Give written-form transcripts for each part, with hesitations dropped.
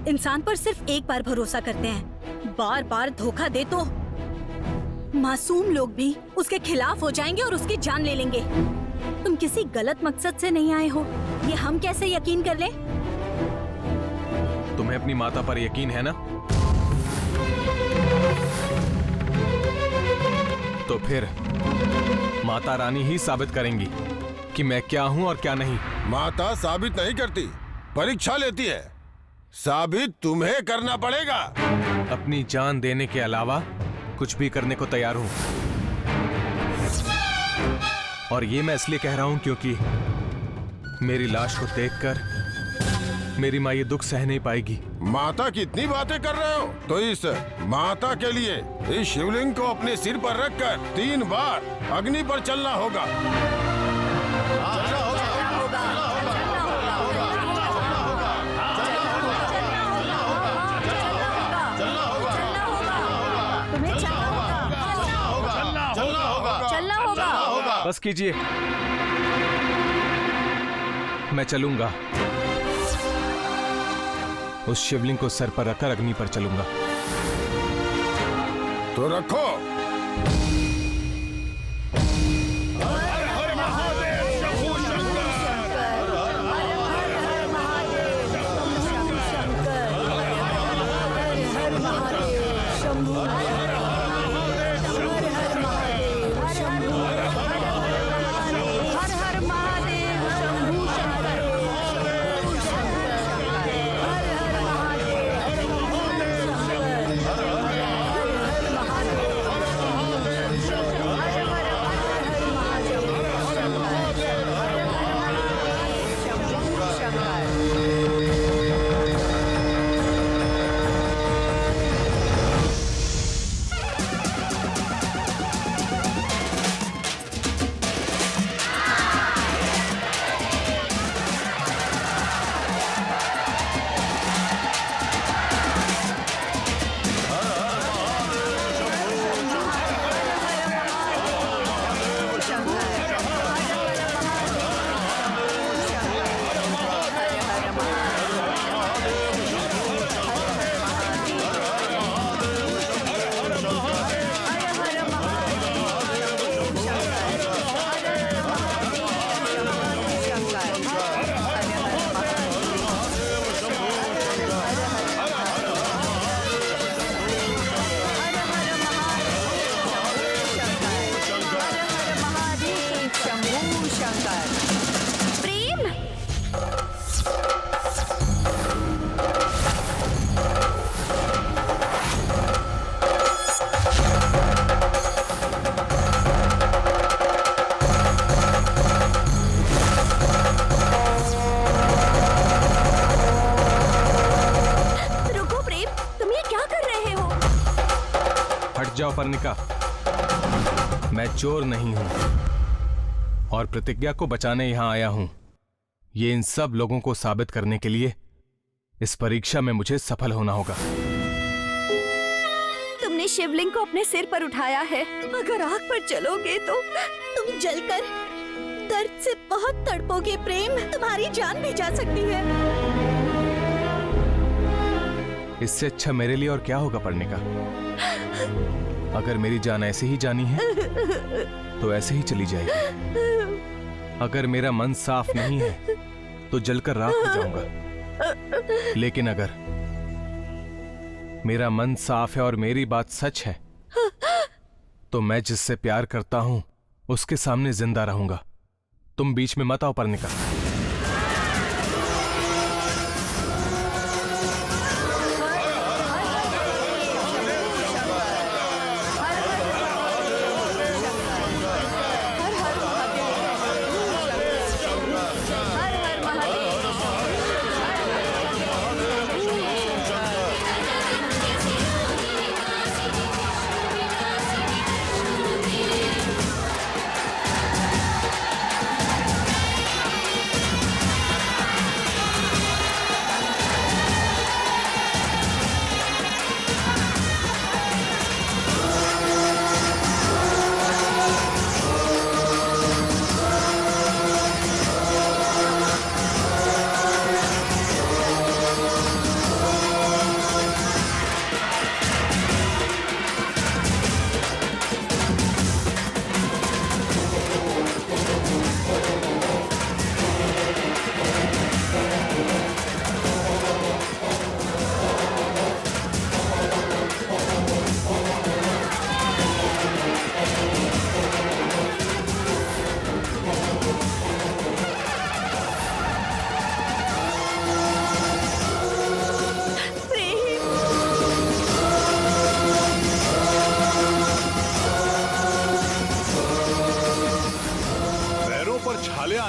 इंसान पर सिर्फ एक बार भरोसा करते हैं, बार बार धोखा दे तो मासूम लोग भी उसके खिलाफ हो जाएंगे और उसकी जान ले लेंगे। तुम किसी गलत मकसद से नहीं आए हो, ये हम कैसे यकीन कर लें? तुम्हें अपनी माता पर यकीन है ना? तो फिर माता रानी ही साबित करेंगी कि मैं क्या हूं और क्या नहीं। माता साबित नहीं करती, परीक्षा लेती है। साबित तुम्हें करना पड़ेगा। अपनी जान देने के अलावा कुछ भी करने को तैयार हूं। और ये मैं इसलिए कह रहा हूं क्योंकि मेरी लाश को देखकर मेरी माँ ये दुख सह नहीं पाएगी। माता की इतनी बातें कर रहे हो तो इस माता के लिए इस शिवलिंग को अपने सिर पर रखकर 3 बार अग्नि पर चलना होगा। बस कीजिए, मैं चलूंगा। उस शिवलिंग को सर पर रखकर अग्नि पर चलूंगा। तो रखो। जाओ पर्णिका, मैं चोर नहीं हूं और प्रतिज्ञा को बचाने यहां आया हूं। ये इन सब लोगों को साबित करने के लिए इस परीक्षा में मुझे सफल होना होगा। तुमने शिवलिंग को अपने सिर पर उठाया है, अगर आग पर चलोगे तो तुम जलकर दर्द से बहुत तड़पोगे प्रेम, तुम्हारी जान भी जा सकती है। इससे अच्छा मेरे लिए और क्या होगा पर्णिका? अगर मेरी जान ऐसे ही जानी है तो ऐसे ही चली जाएगी। अगर मेरा मन साफ नहीं है तो जलकर राख हो जाऊंगा। लेकिन अगर मेरा मन साफ है और मेरी बात सच है तो मैं जिससे प्यार करता हूं उसके सामने जिंदा रहूंगा। तुम बीच में मत आओ पर्णिका।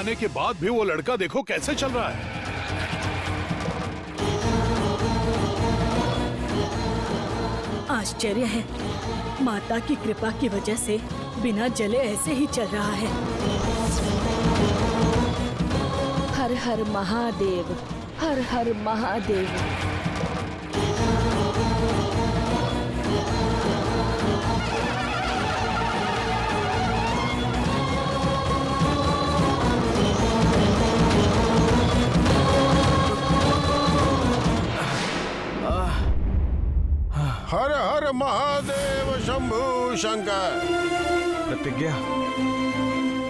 जाने के बाद भी वो लड़का देखो कैसे चल रहा है। आश्चर्य है, माता की कृपा की वजह से बिना जले ऐसे ही चल रहा है। हर हर महादेव, हर हर महादेव। हर हर महादेव शंभू शंकर। प्रतिज्ञा,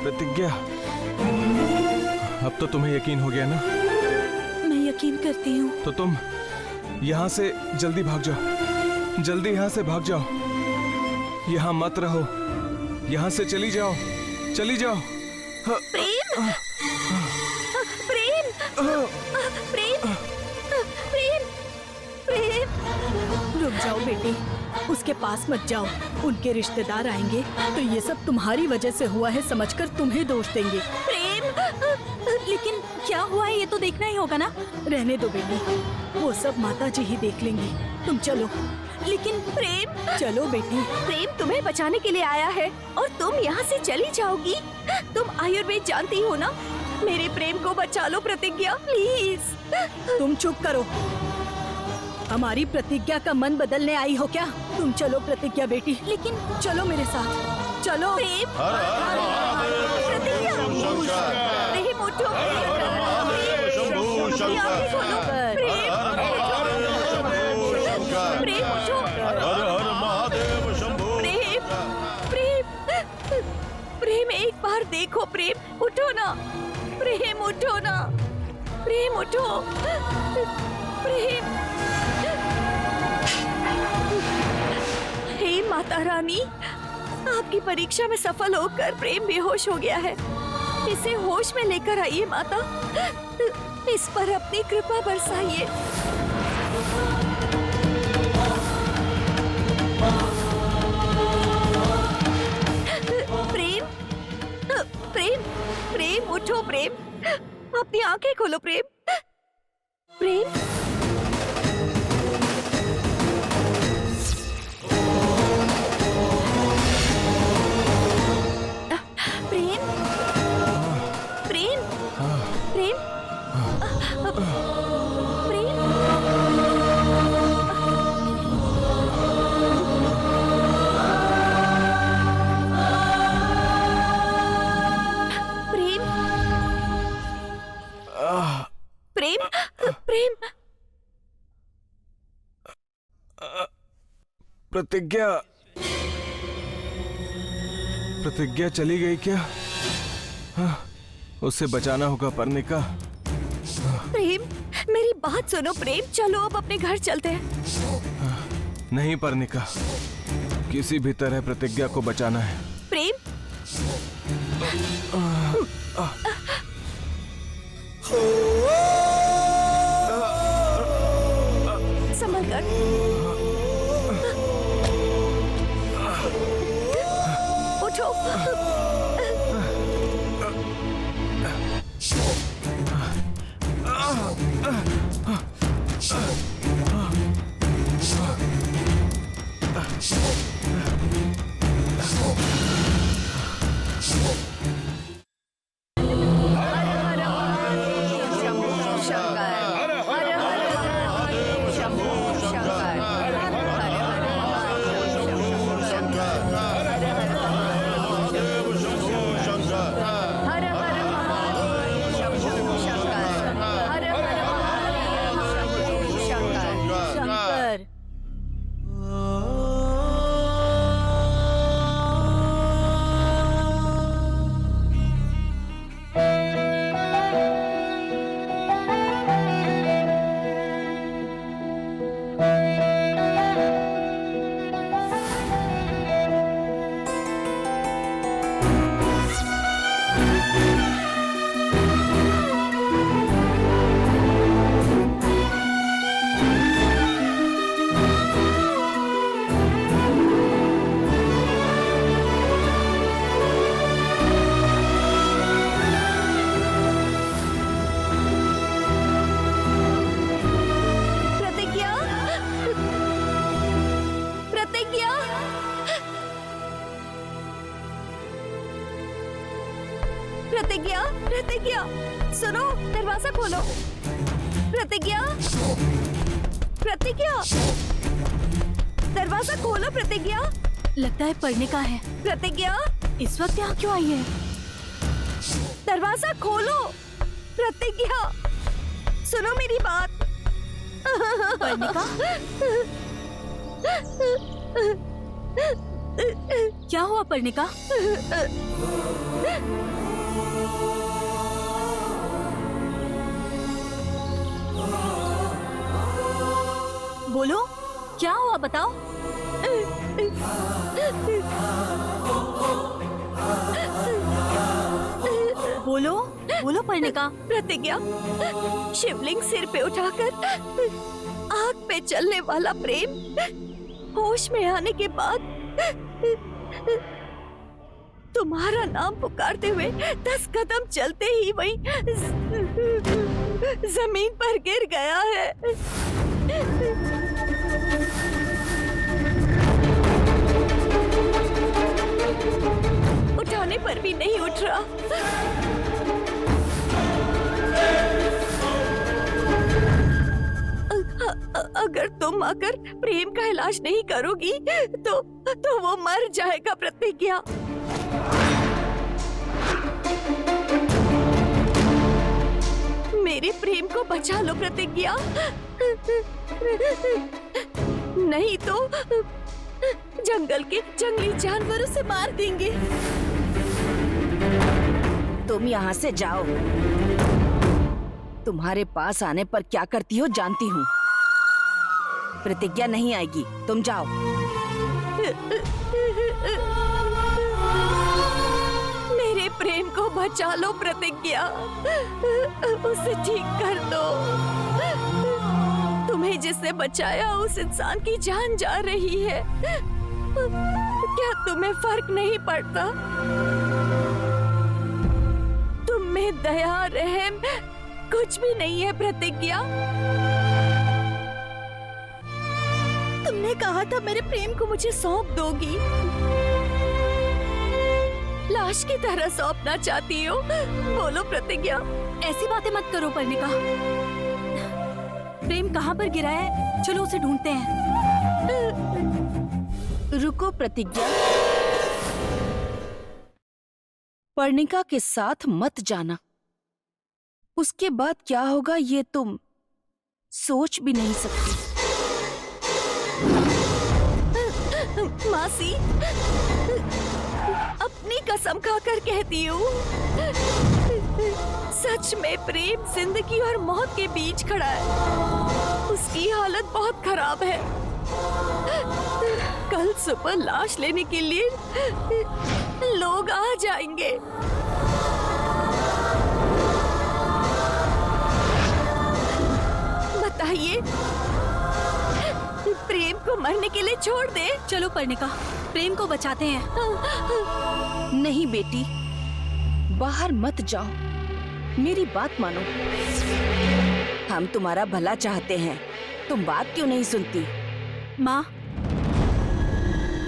प्रतिज्ञा, अब तो तुम्हें यकीन हो गया ना? मैं यकीन करती हूँ। तो तुम यहाँ से जल्दी भाग जाओ, जल्दी यहाँ से भाग जाओ। यहाँ मत रहो, यहाँ से चली जाओ, चली जाओ। प्रेम, प्रेम, प्रेम, प्रेम, प्रेम। रुक जाओ बेटी, उसके पास मत जाओ। उनके रिश्तेदार आएंगे तो ये सब तुम्हारी वजह से हुआ है समझकर तुम्हें दोष देंगे। प्रेम, लेकिन क्या हुआ है ये तो देखना ही होगा ना। रहने दो बेटी, वो सब माता जी ही देख लेंगी। तुम चलो। लेकिन प्रेम, चलो बेटी। प्रेम तुम्हें बचाने के लिए आया है और तुम यहाँ से चली जाओगी। तुम आयुर्वेद जानती हो ना। मेरे प्रेम को बचा लो प्रतिज्ञा, प्लीज। तुम चुप करो। हमारी प्रतिज्ञा का मन बदलने आई हो क्या? तुम चलो प्रतिज्ञा बेटी, लेकिन चलो मेरे साथ। चलो प्रेम, हर हर महादेव प्रतिज्ञा, शंभू शंकर। प्रेम उठो। शंभू शंकर। आंखें खोलो। प्रेम, प्रेम उठो। हर हर महादेव शंभू। प्रेम, प्रेम, प्रेम एक बार देखो। प्रेम उठो ना, प्रेम उठो ना, प्रेम उठो। प्रेम, हे माता रानी, आपकी परीक्षा में सफल होकर प्रेम बेहोश हो गया है। इसे होश में लेकर आइए माता, इस पर अपनी कृपा बरसाइए। प्रेम, प्रेम, प्रेम उठो। प्रेम, अपनी आंखें खोलो। प्रेम, प्रेम, प्रेम, प्रेम, प्रेम, प्रेम, प्रेम, प्रेम, प्रेम। प्रतिज्ञा, प्रतिज्ञा चली गई क्या? हाँ, उसे बचाना होगा पर्णिका। प्रेम, मेरी बात सुनो। प्रेम, चलो अब अपने घर चलते हैं। नहीं पर्णिका, किसी भी तरह प्रतिज्ञा को बचाना है। प्रेम, संभल कर। उठो। शंकर। प्रतिज्ञा सुनो, दरवाजा खोलो। प्रतिज्ञा, प्रतिज्ञा, दरवाजा खोलो। प्रतिज्ञा, लगता है पढ़ने का है। प्रतिज्ञा, इस वक्त यहाँ क्यों आई है? दरवाजा खोलो। प्रतिज्ञा, सुनो मेरी बात। पढ़ने का? क्या हुआ पढ़ने का? बोलो, क्या हुआ बताओ। बोलो बोलो पढ़ने का। प्रतिज्ञा, शिवलिंग सिर पे उठाकर आग पे चलने वाला प्रेम होश में आने के बाद तुम्हारा नाम पुकारते हुए 10 कदम चलते ही वही जमीन पर गिर गया है। उठाने पर भी नहीं उठ रहा। अगर तुम आकर प्रेम का इलाज नहीं करोगी तो वो मर जाएगा। प्रतिज्ञा, मेरे प्रेम को बचा लो। प्रतिज्ञा, नहीं तो जंगल के जंगली जानवरों से मार देंगे। तुम यहाँ से जाओ। तुम्हारे पास आने पर क्या करती हो जानती हूँ। प्रतिज्ञा नहीं आएगी, तुम जाओ। मेरे प्रेम को बचा लो। प्रतिज्ञा, उसे ठीक कर दो। तुम्हें जिसने बचाया उस इंसान की जान जा रही है। क्या तुम्हें फर्क नहीं पड़ता? तुम में दया रहम कुछ भी नहीं है। प्रतिज्ञा, तुमने कहा था मेरे प्रेम को मुझे सौंप दोगी। लाश की तरह सौंपना चाहती हो? बोलो प्रतिज्ञा। ऐसी बातें मत करो पढ़ने का। प्रेम कहाँ पर गिरा है, चलो उसे ढूंढते हैं। रुको प्रतिज्ञा, पर्णिका के साथ मत जाना। उसके बाद क्या होगा ये तुम सोच भी नहीं सकती। मासी, अपनी कसम खाकर कहती हूँ, सच में प्रेम जिंदगी और मौत के बीच खड़ा है। उसकी हालत बहुत खराब है। कल सुबह लाश लेने के लिए लोग आ जाएंगे। बताइए, प्रेम को मरने के लिए छोड़ दे? चलो पढ़ने का, प्रेम को बचाते हैं। नहीं बेटी, बाहर मत जाओ। मेरी बात मानो। हम तुम्हारा भला चाहते हैं, तुम बात क्यों नहीं सुनती? माँ,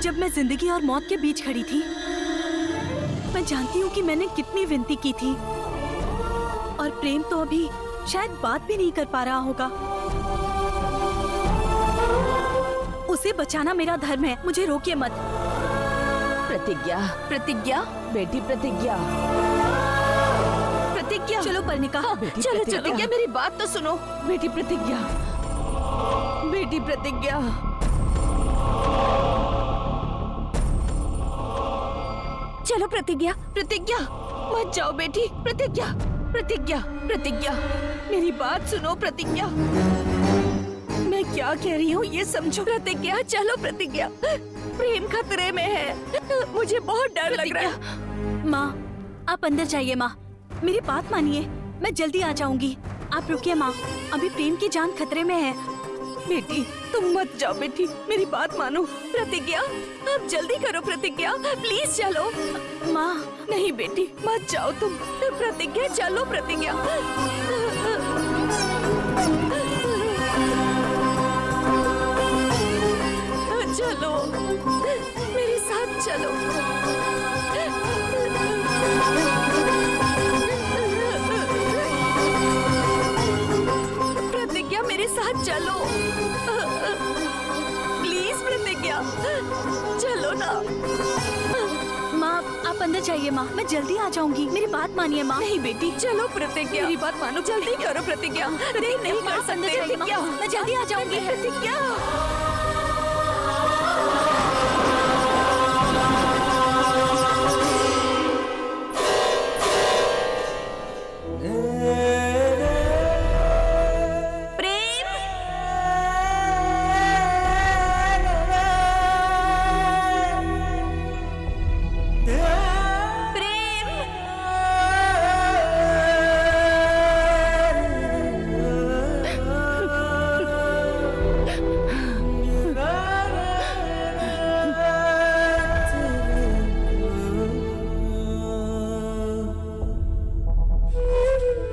जब मैं जिंदगी और मौत के बीच खड़ी थी, मैं जानती हूँ कि मैंने कितनी विनती की थी। और प्रेम तो अभी शायद बात भी नहीं कर पा रहा होगा। उसे बचाना मेरा धर्म है, मुझे रोकिए मत। प्रतिज्ञा, प्रतिज्ञा, बेटी प्रतिज्ञा, प्रतिज्ञा। चलो पढ़ने का। बेटी चलो, प्रतिज्ञा, मेरी बात तो सुनो। बेटी प्रतिज्ञा, बेटी प्रतिज्ञा। चलो प्रतिज्ञा। प्रतिज्ञा, मत जाओ बेटी। प्रतिज्ञा, प्रतिज्ञा, प्रतिज्ञा, मेरी बात सुनो। प्रतिज्ञा, मैं क्या कह रही हूँ ये समझो। प्रतिज्ञा, चलो प्रतिज्ञा। प्रेम खतरे में है, मुझे बहुत डर लग रहा है। माँ, आप अंदर जाइए। माँ, मेरी बात मानिए, मैं जल्दी आ जाऊंगी। आप रुकिए माँ, अभी प्रेम की जान खतरे में है। बेटी तुम मत जाओ बेटी, मेरी बात मानो। प्रतिज्ञा, आप जल्दी करो। प्रतिज्ञा, प्लीज चलो। माँ, नहीं बेटी, मत जाओ तुम। प्रतिज्ञा, चलो प्रतिज्ञा। चलो, मेरे साथ चलो। चलो प्लीज प्रतिज्ञा, चलो ना। माँ आप अंदर जाइए माँ, मैं जल्दी आ जाऊंगी। मेरी बात मानिए माँ। नहीं बेटी, चलो प्रतिज्ञा, मेरी बात मानो, जल्दी करो प्रतिज्ञा। देर नहीं कर सकते प्रतिज्ञा, मैं जल्दी आ जाऊंगी। प्रतिज्ञा।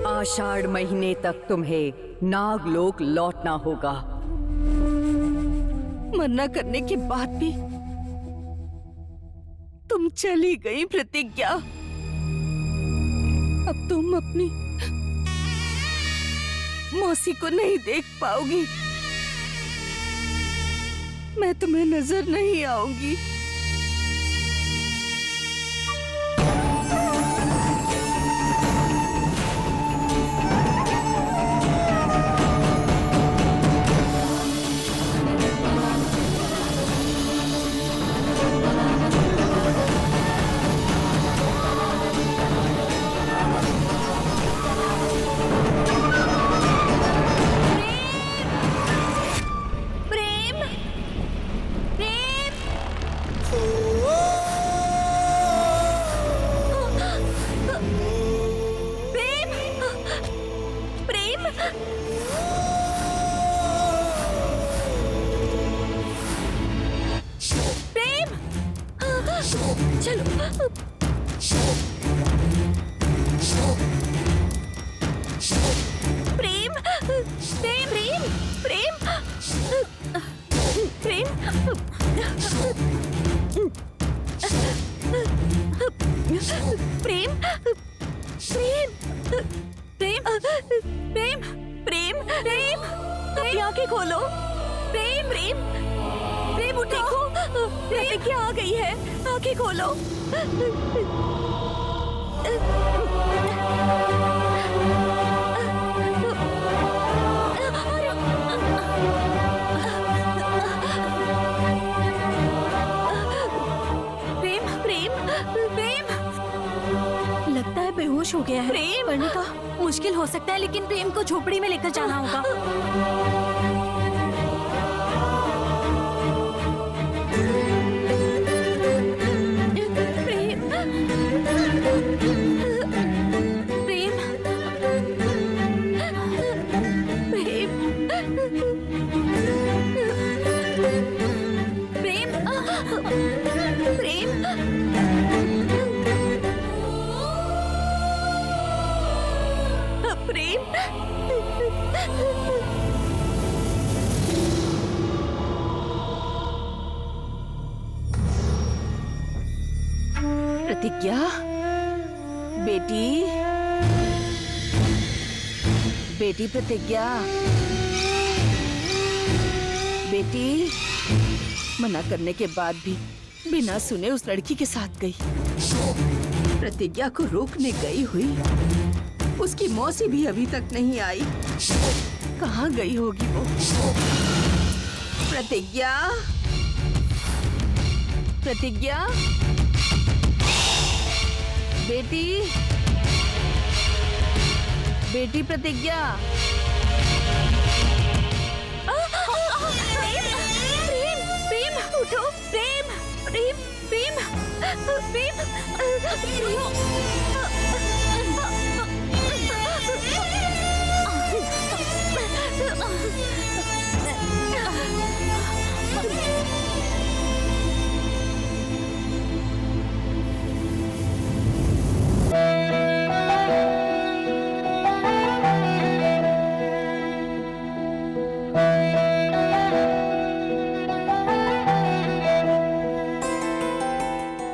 आषाढ़ महीने तक तुम्हें नागलोक लौटना होगा। मना करने के बाद भी तुम चली गई प्रतिज्ञा। अब तुम अपनी मौसी को नहीं देख पाओगी। मैं तुम्हें नजर नहीं आऊंगी। आंखें खोलो। प्रेम प्रेम प्रेम उठो, देखो प्रतिज्ञा आ गई है। आंखें खोलो। प्रेम प्रेम प्रेम लगता है बेहोश हो गया है। प्रेम पढ़ने का मुश्किल हो सकता है, लेकिन प्रेम को झोपड़ी में लेकर जाना होगा। प्रतिज्ञा बेटी, बेटी प्रतिज्ञा, बेटी मना करने के बाद भी बिना सुने उस लड़की के साथ गई। प्रतिज्ञा को रोकने गई हुई उसकी मौसी भी अभी तक नहीं आई। कहाँ गई होगी वो? प्रतिज्ञा, प्रतिज्ञा बेटी, बेटी प्रतिज्ञा। प्रेम प्रेम उठो। प्रेम प्रेम प्रेम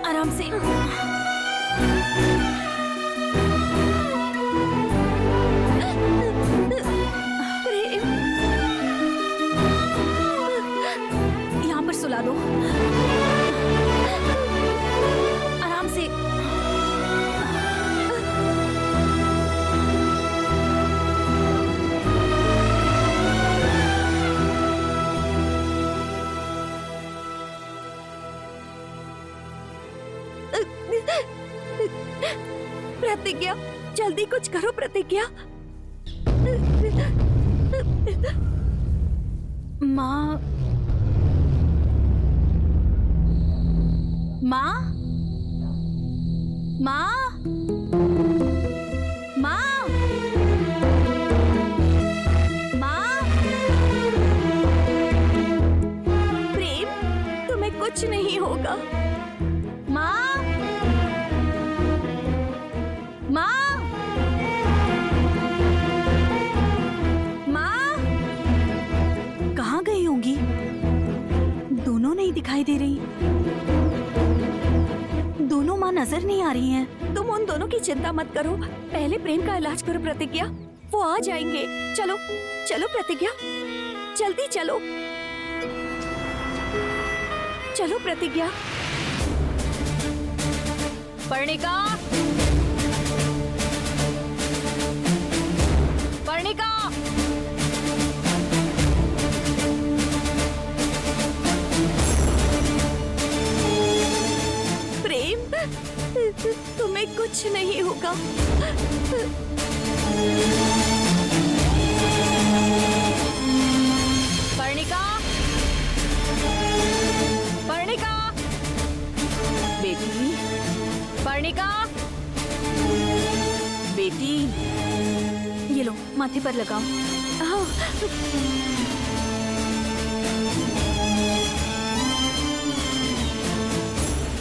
आराम से। सुला दो। आराम से। प्रतिज्ञा, जल्दी कुछ करो प्रतिज्ञा। माँ, माँ, माँ, माँ, माँ। प्रेम, तुम्हें कुछ नहीं होगा। माँ, माँ, माँ, कहाँ गई होंगी? दोनों नहीं दिखाई दे रही। दोनों माँ नजर नहीं आ रही हैं। तुम उन दोनों की चिंता मत करो, पहले प्रेम का इलाज करो प्रतिज्ञा, वो आ जाएंगे। चलो चलो प्रतिज्ञा, जल्दी चलो। चलो प्रतिज्ञा। पर्णिका, पर्णिका, प्रेम, तुम्हें कुछ नहीं होगा। पर्णिका, पर्णिका, बेटी, पर्णिका, बेटी। ये लो, माथे पर लगाओ। हाँ।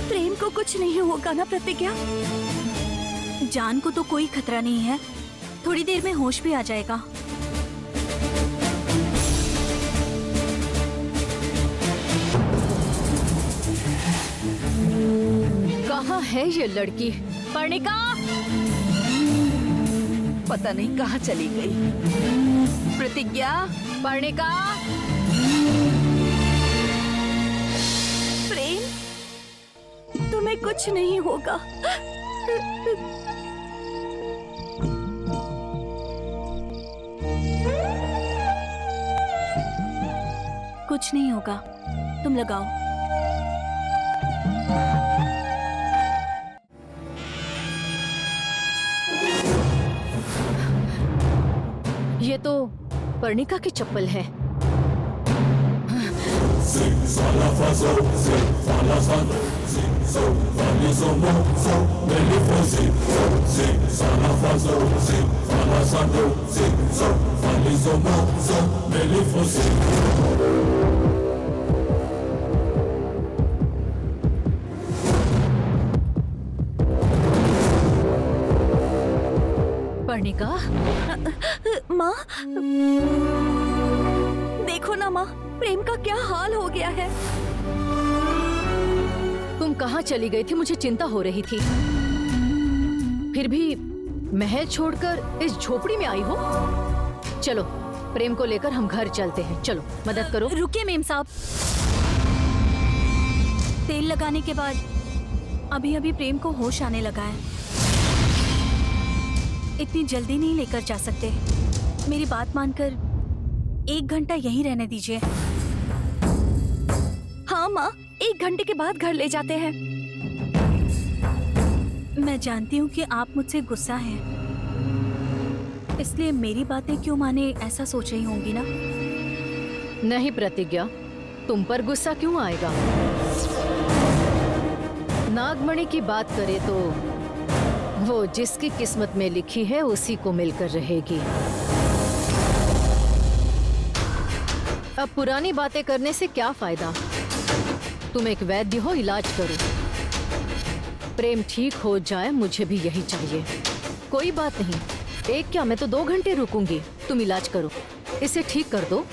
प्रेम को कुछ नहीं होगा ना प्रतिज्ञा? जान को तो कोई खतरा नहीं है, थोड़ी देर में होश भी आ जाएगा। कहाँ है ये लड़की? पर्णिका, पता नहीं कहाँ चली गई। प्रतिज्ञा, पर्णिका, प्रेम, तुम्हें कुछ नहीं होगा। कुछ नहीं होगा, तुम लगाओ। ये तो पर्णिका की चप्पल है। पर्णिका, माँ, देखो ना माँ, प्रेम का क्या हाल हो गया है। तुम कहाँ चली गई थी? मुझे चिंता हो रही थी। फिर भी महल छोड़कर इस झोपड़ी में आई हो। चलो, प्रेम को लेकर हम घर चलते हैं। चलो, मदद करो। रुकिए मेम साहब, तेल लगाने के बाद अभी अभी प्रेम को होश आने लगा है, इतनी जल्दी नहीं लेकर जा सकते। मेरी बात मानकर 1 घंटा यहीं रहने दीजिए। हाँ माँ, 1 घंटे के बाद घर ले जाते हैं। मैं जानती हूँ कि आप मुझसे गुस्सा हैं, इसलिए मेरी बातें क्यों माने ऐसा सोच रही होंगी ना। नहीं प्रतिज्ञा, तुम पर गुस्सा क्यों आएगा? नागमणि की बात करें तो वो जिसकी किस्मत में लिखी है उसी को मिलकर रहेगी। अब पुरानी बातें करने से क्या फायदा? तुम एक वैद्य हो, इलाज करो। प्रेम ठीक हो जाए, मुझे भी यही चाहिए। कोई बात नहीं, 1 क्या मैं तो 2 घंटे रुकूंगी। तुम इलाज करो, इसे ठीक कर दो।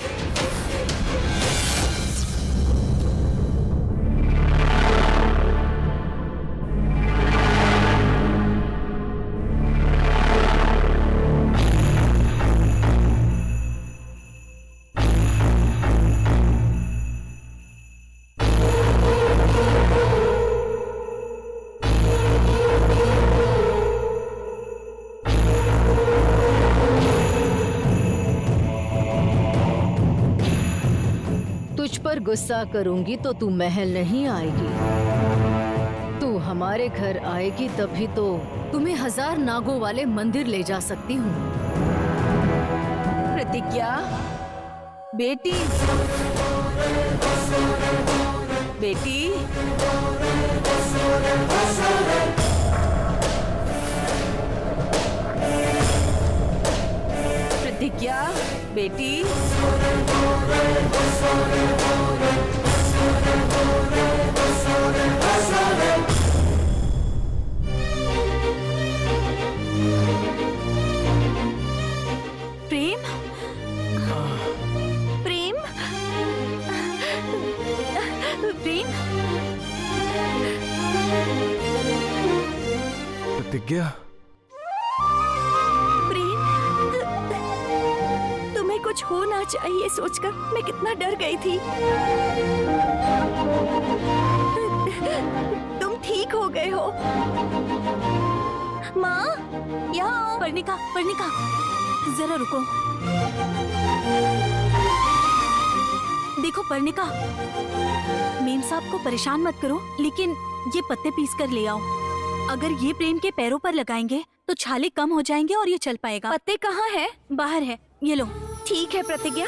तुझ पर गुस्सा करूंगी तो तू महल नहीं आएगी। तू हमारे घर आएगी तभी तो तुम्हें 1000 नागों वाले मंदिर ले जा सकती हूँ। प्रतिज्ञा, बेटी, बेटी, प्रतिज्ञा, बेटी, प्रेम, प्रेम, प्रेम, प्रतिज्ञा, प्रेम, तुम्हें कुछ होना चाहिए सोचकर मैं कितना डर गई थी। तुम ठीक हो गए हो? माँ, यहाँ आओ। पर्णिका, पर्णिका, जरा रुको। देखो पर्णिका, मेम साहब को परेशान मत करो, लेकिन ये पत्ते पीस कर ले आओ। अगर ये प्रेम के पैरों पर लगाएंगे तो छाले कम हो जाएंगे और ये चल पाएगा। पत्ते कहाँ है? बाहर है, ये लो। ठीक है प्रतिज्ञा।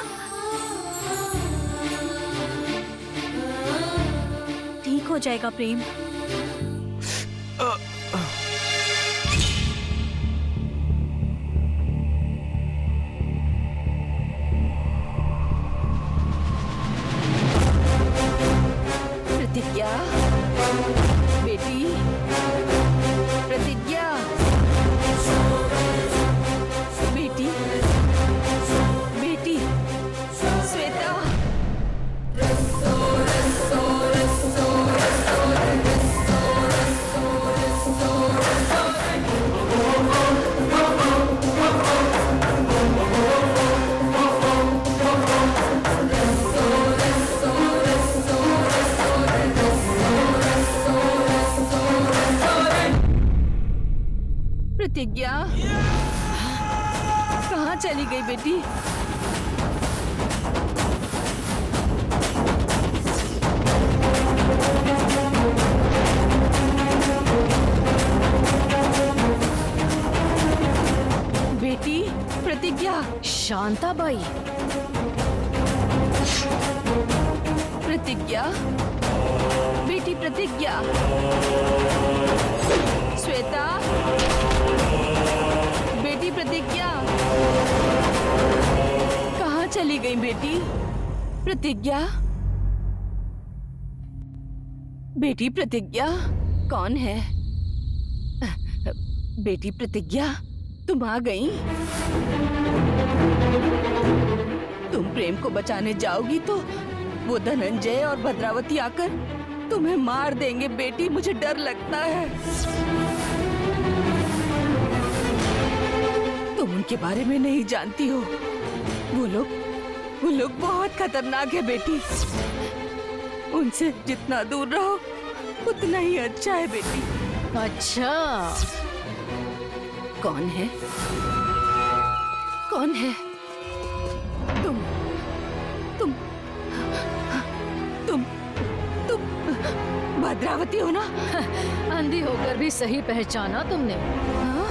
ठीक हो जाएगा प्रेम। प्रतिज्ञा, बेटी, प्रतिज्ञा, बेटी, बेटी, श्वेता, प्रतिज्ञा, कहाँ चली गई बेटी? बेटी, प्रतिज्ञा, शांताबाई, प्रतिज्ञा, बेटी प्रतिज्ञा, श्वेता, बेटी प्रतिज्ञा, कहाँ चली गई बेटी? प्रतिज्ञा, बेटी प्रतिज्ञा, कौन है? बेटी प्रतिज्ञा, तुम आ गई? तुम प्रेम को बचाने जाओगी तो वो धनंजय और भद्रावती आकर तुम्हें मार देंगे बेटी, मुझे डर लगता है। तुम उनके बारे में नहीं जानती हो। वो लोग बहुत खतरनाक है बेटी। उनसे जितना दूर रहो उतना ही अच्छा है बेटी। अच्छा, कौन है? कौन है? तुम भद्रावती हो ना? अंधी होकर भी सही पहचाना तुमने। हाँ?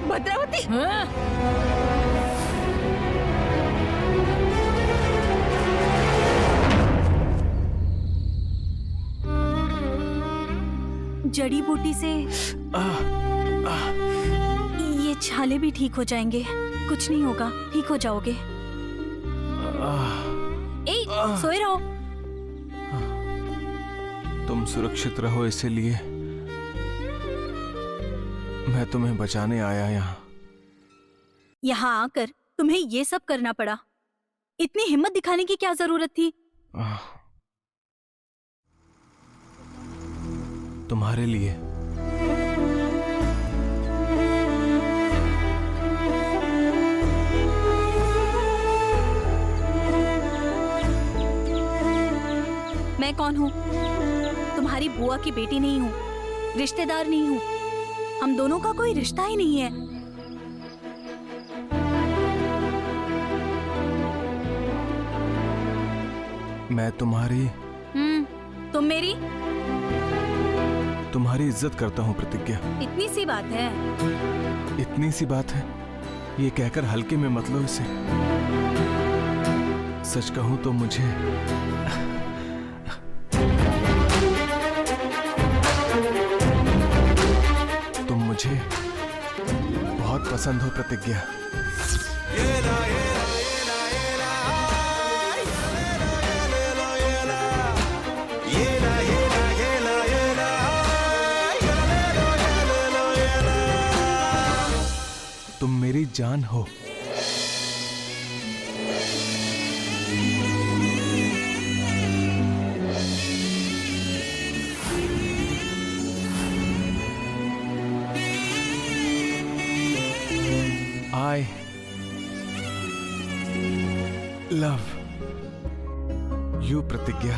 भद्रावती? हाँ? जड़ी बूटी से ये छाले भी ठीक हो जाएंगे। कुछ नहीं होगा, ठीक हो जाओगे। ए, सोए रहो। तुम सुरक्षित रहो इसलिए मैं तुम्हें बचाने आया यहाँ। यहाँ आकर तुम्हें ये सब करना पड़ा। इतनी हिम्मत दिखाने की क्या जरूरत थी? तुम्हारे लिए। मैं कौन हूँ? तुम्हारी बुआ की बेटी नहीं हूँ, रिश्तेदार नहीं हूँ। हम दोनों का कोई रिश्ता ही नहीं है। मैं तुम्हारी तुम मेरी इज्जत करता हूँ प्रतिज्ञा। इतनी सी बात है। इतनी सी बात है, ये कहकर हल्के में मत लो इसे। सच कहूं तो मुझे तुम मुझे बहुत पसंद हो प्रतिज्ञा। तुम मेरी जान हो। I love you प्रतिज्ञा।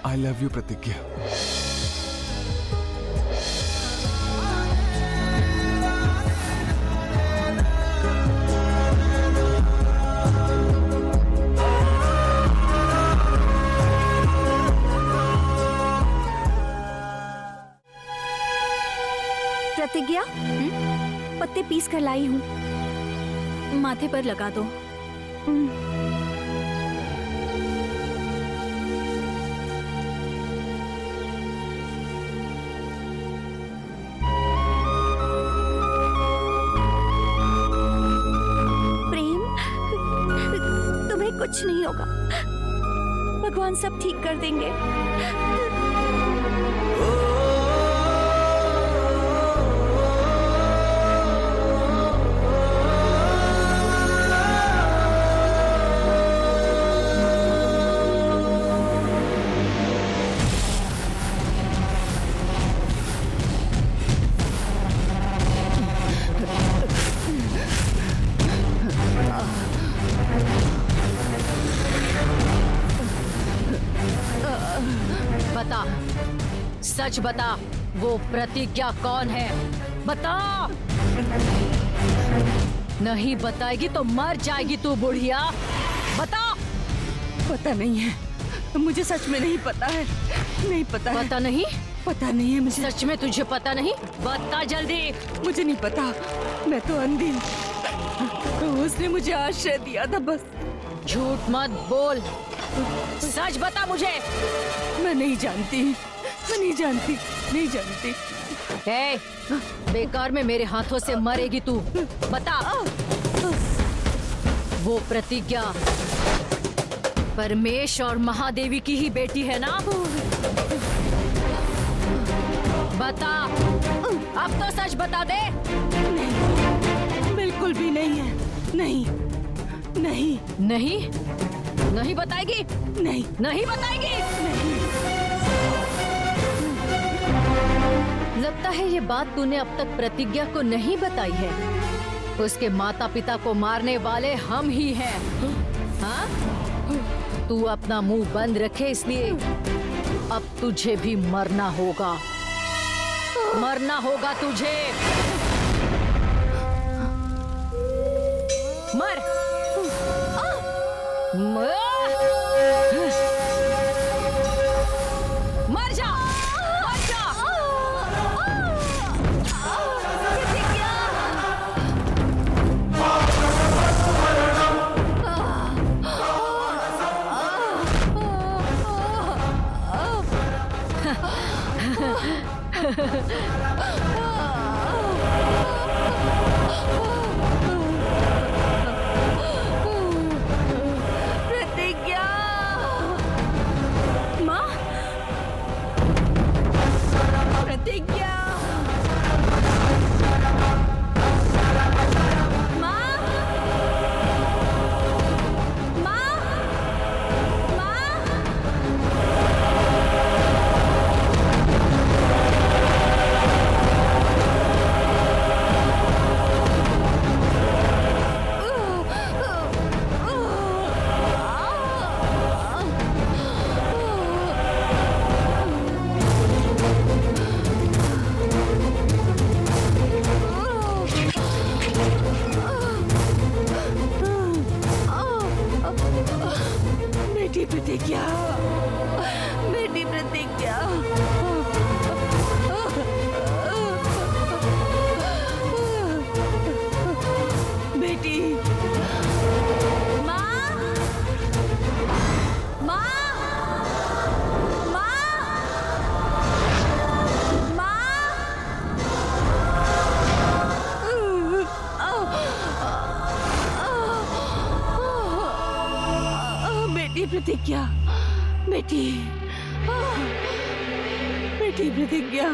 I love you प्रतिज्ञा। प्रतिज्ञा, पत्ते पीस कर लाई हूँ। माथे पर लगा दो। प्रेम, तुम्हें कुछ नहीं होगा। भगवान सब ठीक कर देंगे। बता, सच बता, वो प्रतिज्ञा कौन है? बता। नहीं बताएगी तो मर जाएगी तू बुढ़िया। बता। पता नहीं है, मुझे सच में नहीं पता है। नहीं पता है। पता नहीं? पता नहीं है मुझे। सच में तुझे पता नहीं? बता जल्दी। मुझे नहीं पता, मैं तो अंधी। उसने मुझे आश्रय दिया था बस। झूठ मत बोल, सच बता मुझे। मैं नहीं जानती, मैं नहीं जानती, नहीं जानती। ए, बेकार में मेरे हाथों से मरेगी तू। बता। वो प्रतिज्ञा परमेश और महादेवी की ही बेटी है ना? बता, अब तो सच बता दे। नहीं, बिल्कुल भी नहीं है। नहीं, नहीं, नहीं, नहीं बताएगी? नहीं, नहीं बताएगी? नहीं। लगता है ये बात तूने अब तक प्रतिज्ञा को नहीं बताई है। उसके माता पिता को मारने वाले हम ही हैं। हाँ? तू अपना मुंह बंद रखे, इसलिए अब तुझे भी मरना होगा। मरना होगा तुझे। मर। मर जा, मर जा। प्रतिज्ञा, माँ, प्रतिज्ञा, माँ, माँ, माँ। बेटी प्रतिज्ञा, बेटी प्रतिज्ञा। बेटी माँ, माँ, माँ, बेटी प्रतिज्ञा, बेटी, बेटी प्रतिज्ञा,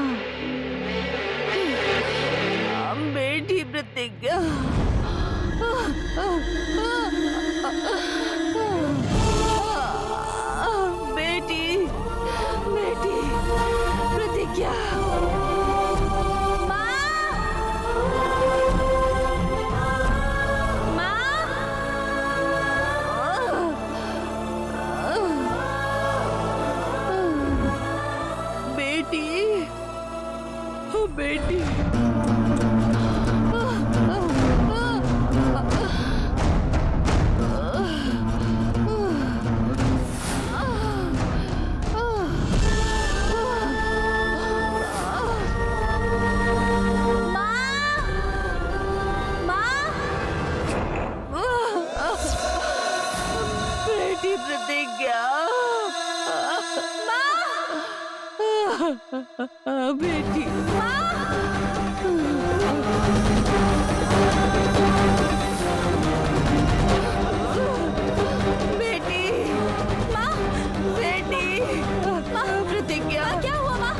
बेटी प्रतिज्ञा। बेटी, बेटी प्रतिज्ञा। बेटी, बेटी, बेटी प्रतिज्ञा। बेटी, बेटी, बेटी प्रतिज्ञा। क्या हुआ माँ?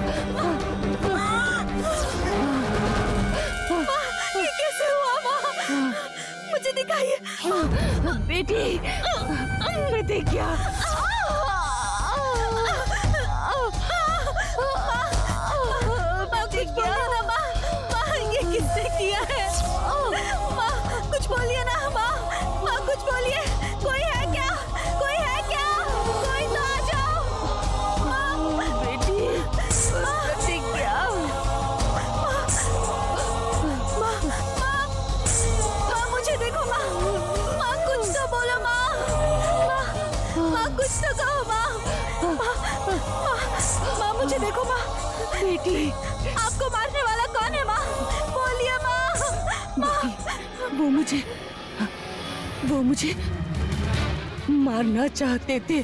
ये कैसे हुआ माँ? मुझे दिखाइए। बेटी प्रतिज्ञा। कुछ बोलिए ना माँ, माँ ये किसने किया है? माँ कुछ बोलिए ना माँ, माँ कुछ बोलिए। कोई है क्या? कोई है क्या? कोई तो आ जाओ। माँ, बेटी प्रतिज्ञा। माँ, माँ, माँ मुझे देखो माँ, माँ कुछ तो बोलो माँ, माँ, माँ कुछ तो कहो माँ, माँ, माँ, माँ मुझे देखो माँ। बेटी, आपको मारने वाला कौन है माँ? बोलिए माँ, माँ। वो मुझे मारना चाहते थे,